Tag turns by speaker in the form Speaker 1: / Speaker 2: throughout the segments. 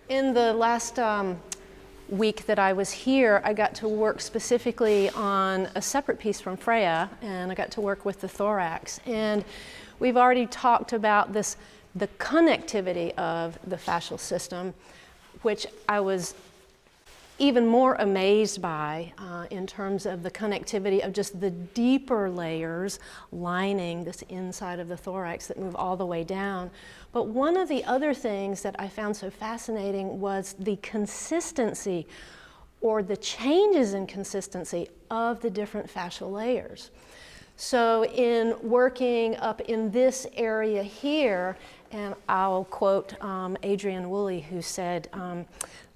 Speaker 1: In the last week that I was here, I got to work specifically on a separate piece from Freya, and I got to work with the thorax. And we've already talked about this, the connectivity of the fascial system, which I was even more amazed by in terms of the connectivity of just the deeper layers lining this inside of the thorax that move all the way down. But one of the other things that I found so fascinating was the consistency or the changes in consistency of the different fascial layers. So in working up in this area here, and I'll quote Adrienne Woolley, who said,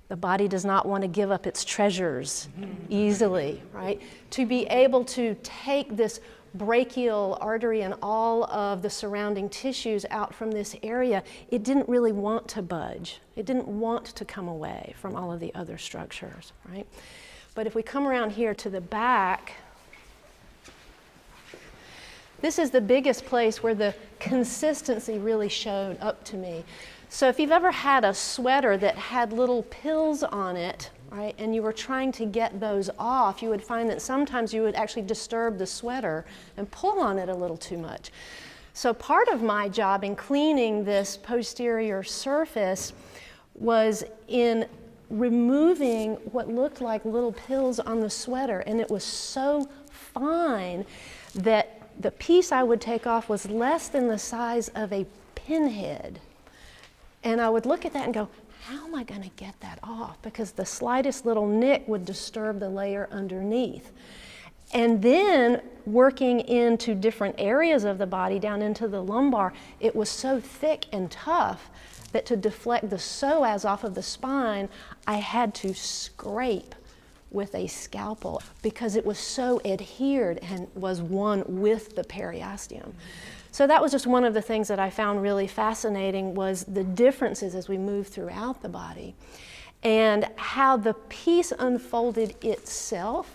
Speaker 1: the body does not want to give up its treasures easily, right? To be able to take this brachial artery and all of the surrounding tissues out from this area, it didn't really want to budge. It didn't want to come away from all of the other structures, right? But if we come around here to the back, this is the biggest place where the consistency really showed up to me. So if you've ever had a sweater that had little pills on it, right, and you were trying to get those off, you would find that sometimes you would actually disturb the sweater and pull on it a little too much. So part of my job in cleaning this posterior surface was in removing what looked like little pills on the sweater, and it was so fine that the piece I would take off was less than the size of a pinhead. And I would look at that and go, how am I going to get that off? Because the slightest little nick would disturb the layer underneath. And then working into different areas of the body, down into the lumbar, it was so thick and tough that to deflect the psoas off of the spine, I had to scrape with a scalpel because it was so adhered and was one with the periosteum. So that was just one of the things that I found really fascinating, was the differences as we move throughout the body and how the piece unfolded itself.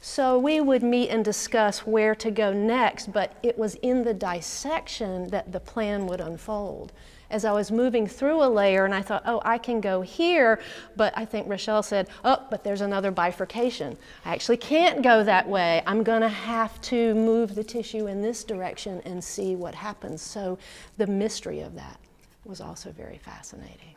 Speaker 1: So we would meet and discuss where to go next, but it was in the dissection that the plan would unfold. As I was moving through a layer and I thought, oh, I can go here, but I think Rachelle said, oh, but there's another bifurcation. I actually can't go that way. I'm gonna have to move the tissue in this direction and see what happens. So the mystery of that was also very fascinating.